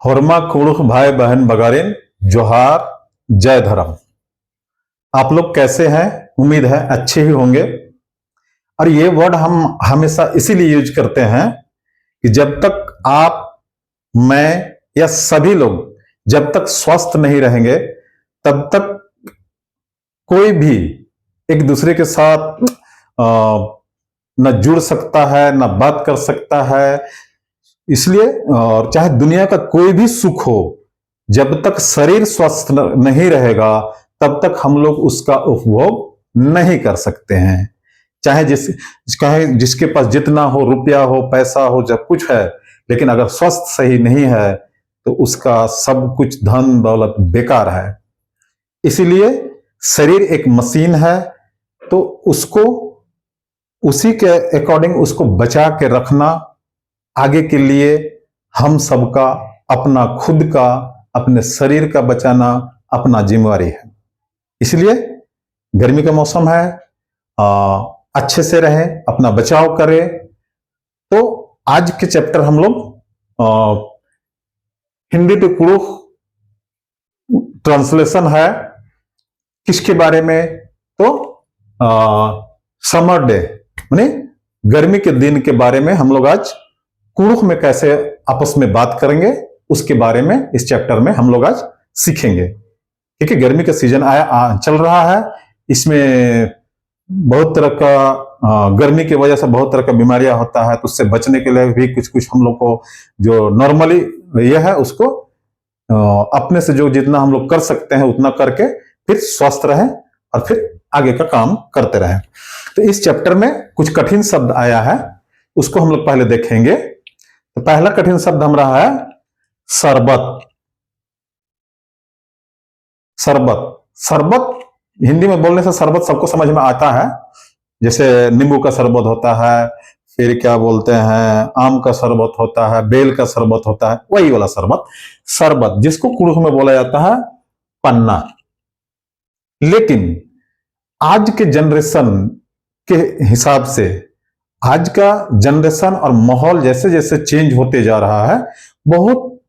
होरमा कुड़ुख भाई बहन बगारिन जोहार जय धर्म। आप लोग कैसे हैं? उम्मीद है अच्छे ही होंगे। और ये वर्ड हम हमेशा इसीलिए यूज करते हैं कि जब तक आप, मैं या सभी लोग जब तक स्वस्थ नहीं रहेंगे तब तक कोई भी एक दूसरे के साथ न जुड़ सकता है न बात कर सकता है। इसलिए और चाहे दुनिया का कोई भी सुख हो, जब तक शरीर स्वस्थ नहीं रहेगा तब तक हम लोग उसका उपभोग नहीं कर सकते हैं। चाहे जिसके पास जितना हो, रुपया हो, पैसा हो, जब कुछ है, लेकिन अगर स्वास्थ्य सही नहीं है तो उसका सब कुछ धन दौलत बेकार है। इसीलिए शरीर एक मशीन है, तो उसको उसी के अकॉर्डिंग उसको बचा के रखना आगे के लिए हम सबका, अपना खुद का, अपने शरीर का बचाना अपना जिम्मेवारी है। इसलिए गर्मी का मौसम है, अच्छे से रहे, अपना बचाव करें। तो आज के चैप्टर हम लोग हिंदी टू कुड़ुख ट्रांसलेशन है। किसके बारे में? तो समर डे माने गर्मी के दिन के बारे में हम लोग आज कुड़ुख में कैसे आपस में बात करेंगे उसके बारे में इस चैप्टर में हम लोग आज सीखेंगे। ठीक है, गर्मी का सीजन चल रहा है। इसमें बहुत तरह का गर्मी की वजह से बहुत तरह का बीमारियां होता है, तो उससे बचने के लिए भी कुछ कुछ हम लोग को जो नॉर्मली यह है उसको अपने से जो जितना हम लोग कर सकते हैं उतना करके फिर स्वस्थ रहें और फिर आगे का काम करते रहें। तो इस चैप्टर में कुछ कठिन शब्द आया है, उसको हम लोग पहले देखेंगे। तो पहला कठिन शब्द हम रहा है शरबत। शरबत शरबत हिंदी में बोलने से शरबत सबको समझ में आता है। जैसे नींबू का शरबत होता है, फिर क्या बोलते हैं, आम का शरबत होता है, बेल का शरबत होता है, वही वाला शरबत शरबत, जिसको कुड़ुख में बोला जाता है पन्ना। लेकिन आज के जनरेशन के हिसाब से, आज का जनरेशन और माहौल जैसे जैसे चेंज होते जा रहा है, बहुत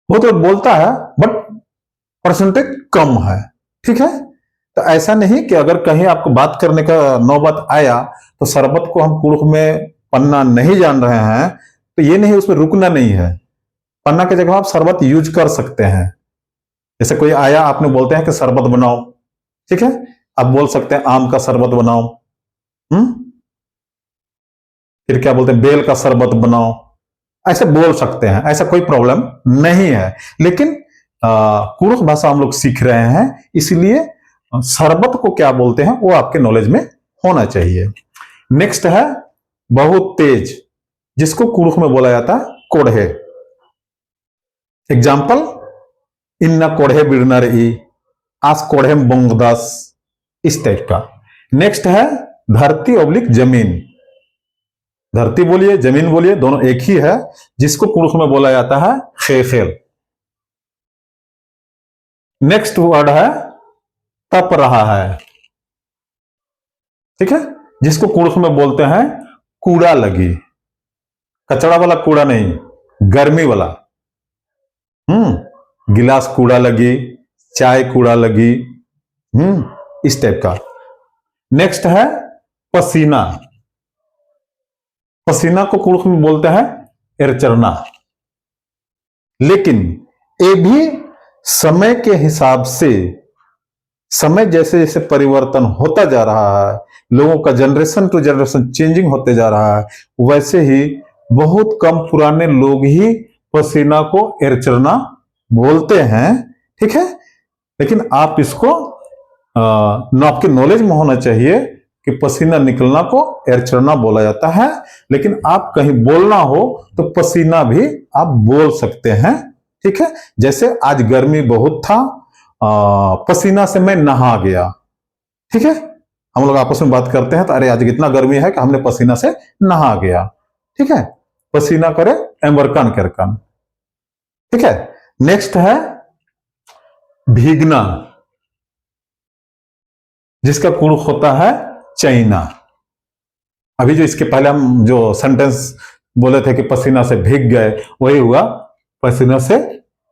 बहुत लोग बोलता है बट परसेंटेज कम है। ठीक है, तो ऐसा नहीं कि अगर कहीं आपको बात करने का नौबत आया तो शरबत को हम कुड़ुख में पन्ना नहीं जान रहे हैं, तो ये नहीं, उसमें रुकना नहीं है। पन्ना की जगह आप शरबत यूज कर सकते हैं। जैसे कोई आया, आपने बोलते हैं कि शरबत बनाओ, ठीक है, आप बोल सकते हैं आम का शरबत बनाओ, फिर क्या बोलते हैं, बेल का शरबत बनाओ, ऐसे बोल सकते हैं, ऐसा कोई प्रॉब्लम नहीं है। लेकिन कुड़ुख भाषा हम लोग सीख रहे हैं, इसलिए शरबत को क्या बोलते हैं वो आपके नॉलेज में होना चाहिए। नेक्स्ट है बहुत तेज, जिसको कुड़ुख में बोला जाता है कोढ़े। एग्जाम्पल, इन्ना कोढ़े बिरनर ई, आस कोढ़े बोंगदास, इस टाइप का। नेक्स्ट है धरती ऑब्लिक जमीन। धरती बोलिए, जमीन बोलिए, दोनों एक ही है, जिसको कुड़ुख में बोला जाता है खेखेल। नेक्स्ट वर्ड है तप रहा है। ठीक है, जिसको कुड़ुख में बोलते हैं कूड़ा लगी। कचरा वाला कूड़ा नहीं, गर्मी वाला। गिलास कूड़ा लगी, चाय कूड़ा लगी, इस टाइप का। नेक्स्ट है पसीना। पसीना को कुड़ुख में बोलते हैं एरचरना। लेकिन ये भी समय के हिसाब से, समय जैसे जैसे परिवर्तन होता जा रहा है, लोगों का जनरेशन टू जनरेशन चेंजिंग होते जा रहा है, वैसे ही बहुत कम पुराने लोग ही पसीना को एरचरना बोलते हैं। ठीक है, लेकिन आप इसको आपके नॉलेज में होना चाहिए कि पसीना निकलना को एरचरना बोला जाता है। लेकिन आप कहीं बोलना हो तो पसीना भी आप बोल सकते हैं। ठीक है, जैसे आज गर्मी बहुत था, पसीना से मैं नहा गया। ठीक है, हम लोग आपस में बात करते हैं तो अरे आज इतना गर्मी है कि हमने पसीना से नहा गया। ठीक है, पसीना करे एम्बरकन करकन। ठीक है, नेक्स्ट है भीगना, जिसका कुड़ुख होता है चैना। अभी जो इसके पहले हम जो सेंटेंस बोले थे कि पसीना से भीग गए, वही हुआ पसीना से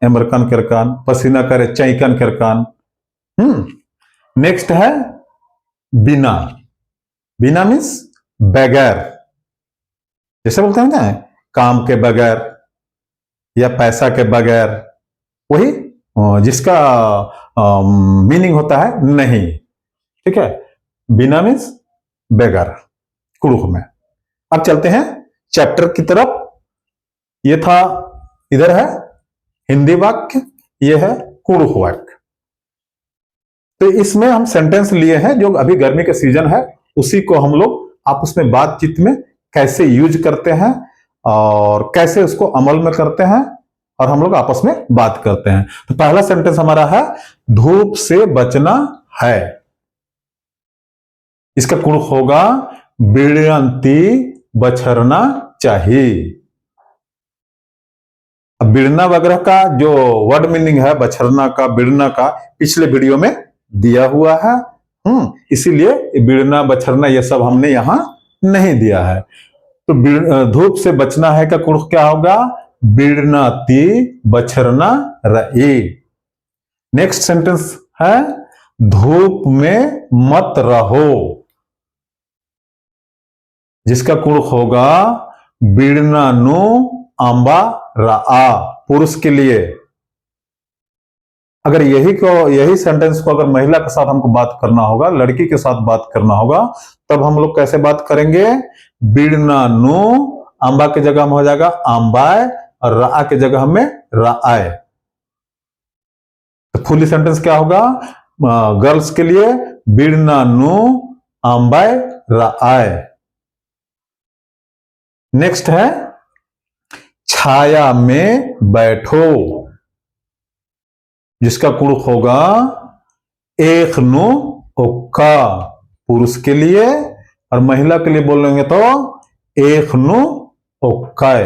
एमरकान किरकान, पसीना करे चैकन किरकान। नेक्स्ट है बिना। बिना मीन्स बगैर, जैसे बोलते हैं ना काम के बगैर या पैसा के बगैर, वही जिसका मीनिंग होता है नहीं। ठीक है, बिना मीन्स बगैर कुड़ुख में। अब चलते हैं चैप्टर की तरफ। ये था, इधर है हिंदी वाक्य, ये है कुड़ुख वाक्य। तो इसमें हम सेंटेंस लिए हैं जो अभी गर्मी का सीजन है, उसी को हम लोग आपस में बातचीत में कैसे यूज करते हैं और कैसे उसको अमल में करते हैं और हम लोग आपस में बात करते हैं। तो पहला सेंटेंस हमारा है धूप से बचना है। इसका कुड़ुख होगा बिड़ंती बछरना चाहिए। अब बिड़ना वगैरह का जो वर्ड मीनिंग है बछरना का, बिड़ना का, पिछले वीडियो में दिया हुआ है। इसीलिए बिड़ना बछरना ये सब हमने यहां नहीं दिया है। तो धूप से बचना है का कुड़ुख क्या होगा? बिड़नाती बछरना रहे। नेक्स्ट सेंटेंस है धूप में मत रहो, जिसका कुड़ुख होगा बिड़ना नु आंबा रा, पुरुष के लिए। अगर यही सेंटेंस को अगर महिला के साथ हमको बात करना होगा, लड़की के साथ बात करना होगा, तब हम लोग कैसे बात करेंगे? बिड़ना नु आंबा की जगह में हो जाएगा आंबाय और रा की जगह में राय। तो फुली सेंटेंस क्या होगा गर्ल्स के लिए? बिड़ना नु आंबाय राय। नेक्स्ट है छाया में बैठो, जिसका कुड़ुख होगा एक नु ओक्का, पुरुष के लिए, और महिला के लिए बोलेंगे तो एक नु ओक्काय।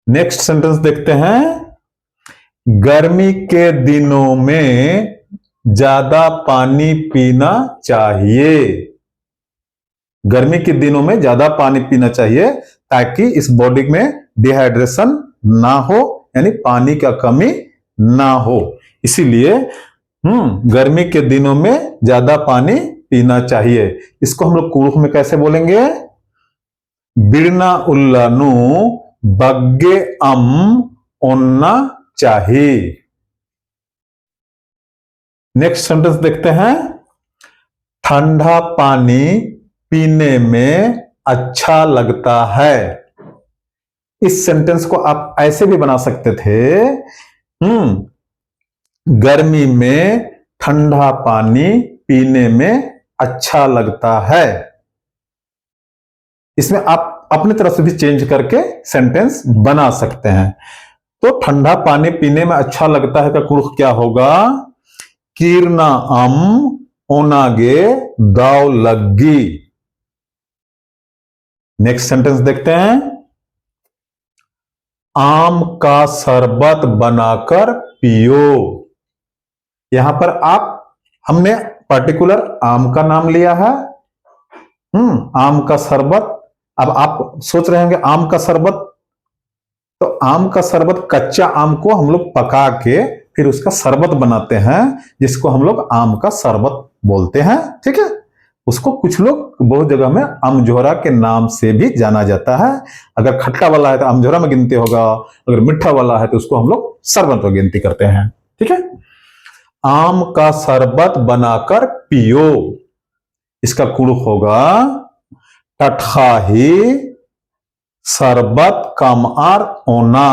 नेक्स्ट सेंटेंस देखते हैं गर्मी के दिनों में ज्यादा पानी पीना चाहिए। गर्मी के दिनों में ज्यादा पानी पीना चाहिए ताकि इस बॉडी में डिहाइड्रेशन ना हो, यानी पानी का कमी ना हो। इसीलिए गर्मी के दिनों में ज्यादा पानी पीना चाहिए। इसको हम लोग कुड़ुख में कैसे बोलेंगे? बिड़ना उल्लानु बग्गे अम ओन्ना चाहिए। नेक्स्ट सेंटेंस देखते हैं ठंडा पानी पीने में अच्छा लगता है। इस सेंटेंस को आप ऐसे भी बना सकते थे गर्मी में ठंडा पानी पीने में अच्छा लगता है। इसमें आप अपनी तरफ से भी चेंज करके सेंटेंस बना सकते हैं। तो ठंडा पानी पीने में अच्छा लगता है का कुड़ुख क्या होगा? कीरना अम ओनागे दाव लग्गी। नेक्स्ट सेंटेंस देखते हैं आम का शरबत बनाकर पियो। यहां पर हमने पर्टिकुलर आम का नाम लिया है। आम का शरबत। अब आप सोच रहे होंगे आम का शरबत, तो आम का शरबत कच्चा आम को हम लोग पका के फिर उसका शरबत बनाते हैं, जिसको हम लोग आम का शरबत बोलते हैं। ठीक है, उसको कुछ लोग बहुत जगह में अमझोरा के नाम से भी जाना जाता है। अगर खट्टा वाला है तो अमझोरा में गिनती होगा, अगर मीठा वाला है तो उसको हम लोग शरबत में गिनती करते हैं। ठीक है, आम का शरबत बनाकर पियो। इसका कुड़ुख होगा टटखाही शरबत कमआर ओना।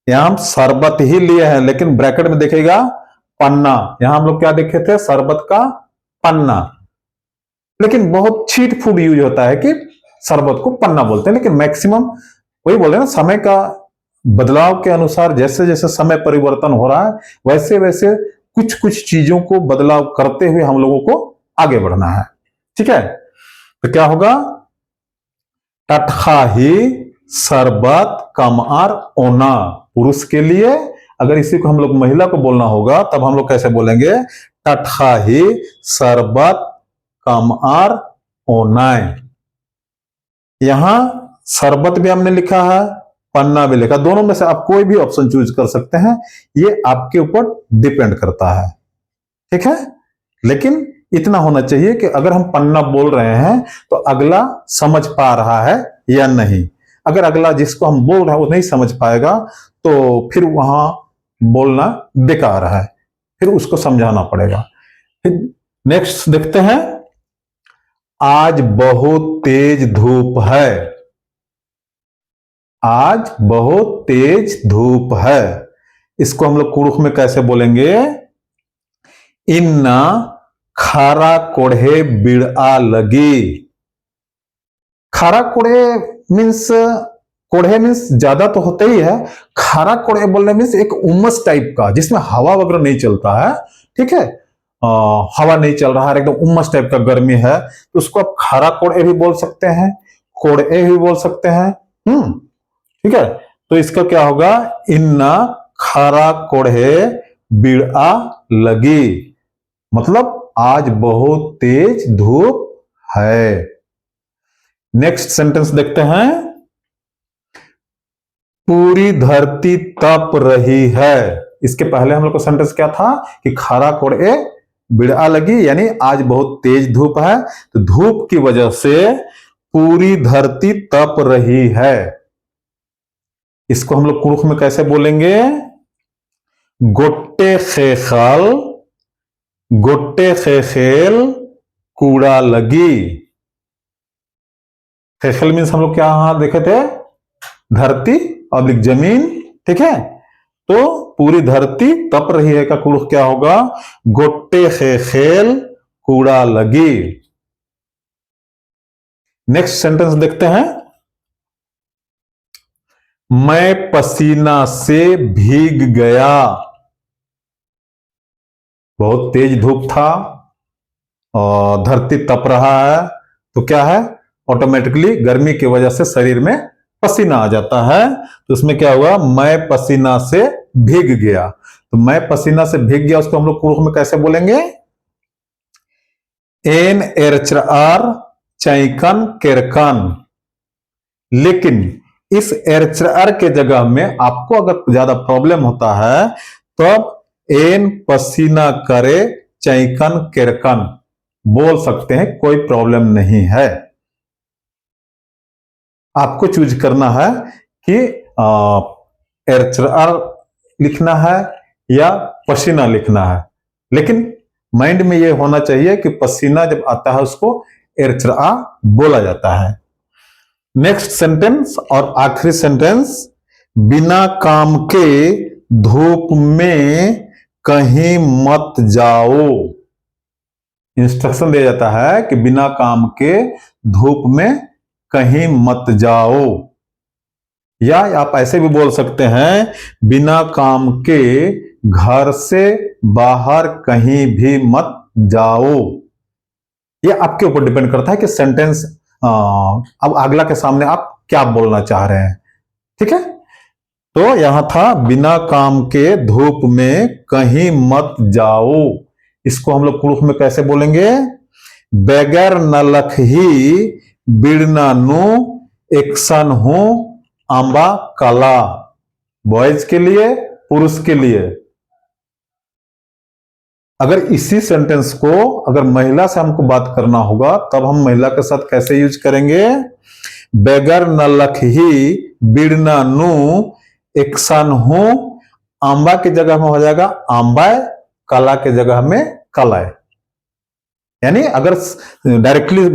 यहां हम शरबत ही लिए हैं, लेकिन ब्रैकेट में देखिएगा पन्ना। यहां हम लोग क्या देखे थे? शरबत का पन्ना। लेकिन बहुत छीट फूट यूज होता है कि शरबत को पन्ना बोलते हैं, लेकिन मैक्सिमम वही बोल रहे हैं ना, समय का बदलाव के अनुसार जैसे जैसे समय परिवर्तन हो रहा है वैसे वैसे कुछ कुछ चीजों को बदलाव करते हुए हम लोगों को आगे बढ़ना है। ठीक है, तो क्या होगा? टटखाही शरबत कमआर ओना, पुरुष के लिए। अगर इसी को हम लोग महिला को बोलना होगा तब हम लोग कैसे बोलेंगे? टटखाही शरबत कमआर ओनाय। यहां शरबत भी हमने लिखा है, पन्ना भी लिखा, दोनों में से आप कोई भी ऑप्शन चूज कर सकते हैं, ये आपके ऊपर डिपेंड करता है, ठीक है। लेकिन इतना होना चाहिए कि अगर हम पन्ना बोल रहे हैं तो अगला समझ पा रहा है या नहीं। अगर अगला जिसको हम बोल रहे हैं वो नहीं समझ पाएगा तो फिर वहां बोलना बेकार है, फिर उसको समझाना पड़ेगा। फिर नेक्स्ट देखते हैं, आज बहुत तेज धूप है। आज बहुत तेज धूप है, इसको हम लोग कुड़ुख में कैसे बोलेंगे? इन्ना खारा कोढ़े बिड़ा लगी। खारा कोढ़े मीन्स, कोढ़े मीन्स ज्यादा तो होता ही है, खारा कोढ़े बोलने मीन्स एक उमस टाइप का जिसमें हवा वगैरह नहीं चलता है, ठीक है। हवा नहीं चल रहा है, एकदम उमस टाइप का गर्मी है, तो उसको आप खारा कोढ़े भी बोल सकते हैं, कोढ़े भी बोल सकते हैं, ठीक है। तो इसका क्या होगा? इन्ना खारा कोढ़े बिड़ा लगी, मतलब आज बहुत तेज धूप है। नेक्स्ट सेंटेंस देखते हैं, पूरी धरती तप रही है। इसके पहले हम लोग को सेंटेंस क्या था कि खारा कोढ़े बिड़ा लगी, यानी आज बहुत तेज धूप है, तो धूप की वजह से पूरी धरती तप रही है। इसको हम लोग कुड़ुख में कैसे बोलेंगे? गोट्टे खेखल, गोट्टे खेखेल कूड़ा लगी। खेखेल मीन्स हम लोग क्या यहां देखे थे? धरती और जमीन, ठीक है। तो पूरी धरती तप रही है का कुड़ुख क्या होगा? गोट्टे खेखेल कूड़ा लगी। नेक्स्ट सेंटेंस देखते हैं, मैं पसीना से भीग गया। बहुत तेज धूप था और धरती तप रहा है, तो क्या है? ऑटोमेटिकली गर्मी की वजह से शरीर में पसीना आ जाता है, तो उसमें क्या हुआ? मैं पसीना से भीग गया। तो मैं पसीना से भीग गया, उसको हम लोग कुड़ुख में कैसे बोलेंगे? एन एरचआर चैकन केरकन। लेकिन इस एरचआर के जगह में आपको अगर ज्यादा प्रॉब्लम होता है तो एन पसीना करे चैकन केरकन बोल सकते हैं, कोई प्रॉब्लम नहीं है। आपको चूज करना है कि एरचआर लिखना है या पसीना लिखना है, लेकिन माइंड में यह होना चाहिए कि पसीना जब आता है उसको एरचआ बोला जाता है। नेक्स्ट सेंटेंस और आखिरी सेंटेंस, बिना काम के धूप में कहीं मत जाओ। इंस्ट्रक्शन दिया जाता है कि बिना काम के धूप में कहीं मत जाओ, या आप ऐसे भी बोल सकते हैं, बिना काम के घर से बाहर कहीं भी मत जाओ। यह आपके ऊपर डिपेंड करता है कि सेंटेंस अब अगला के सामने आप क्या बोलना चाह रहे हैं, ठीक है। तो यहां था, बिना काम के धूप में कहीं मत जाओ। इसको हम लोग कुड़ुख में कैसे बोलेंगे? बेगर नलख ही बिड़ना नु एक्शन हूं आंबा कला। बॉयज के लिए, पुरुष के लिए। अगर इसी सेंटेंस को अगर महिला से हमको बात करना होगा तब हम महिला के साथ कैसे यूज करेंगे? बेगर नलख ही बिड़ना नु एक्शन हूं, आंबा की जगह में हो जाएगा आंबाय, कला की जगह में कलाय। यानी अगर डायरेक्टली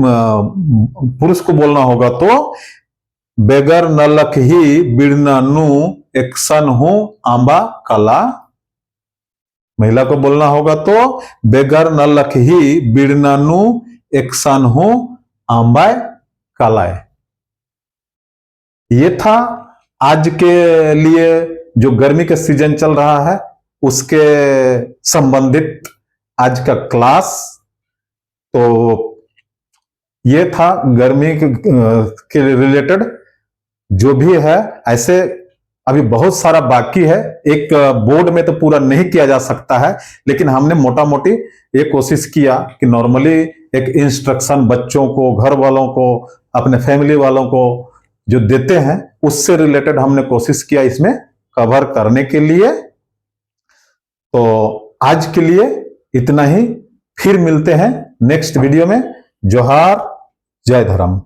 पुरुष को बोलना होगा तो बेगर नलख ही बिड़ना नु एक्शन हूं आंबा कला। महिला को बोलना होगा तो बेगर नलख ही बिड़ना नु एक्शन हूं आंबाय कलाय। ये था आज के लिए जो गर्मी का सीजन चल रहा है उसके संबंधित आज का क्लास। तो ये था गर्मी के रिलेटेड जो भी है। ऐसे अभी बहुत सारा बाकी है, एक बोर्ड में तो पूरा नहीं किया जा सकता है, लेकिन हमने मोटा मोटी ये कोशिश किया कि नॉर्मली एक इंस्ट्रक्शन बच्चों को, घर वालों को, अपने फैमिली वालों को जो देते हैं उससे रिलेटेड हमने कोशिश किया इसमें कवर करने के लिए। तो आज के लिए इतना ही, फिर मिलते हैं नेक्स्ट वीडियो में। जोहार, जय धर्म।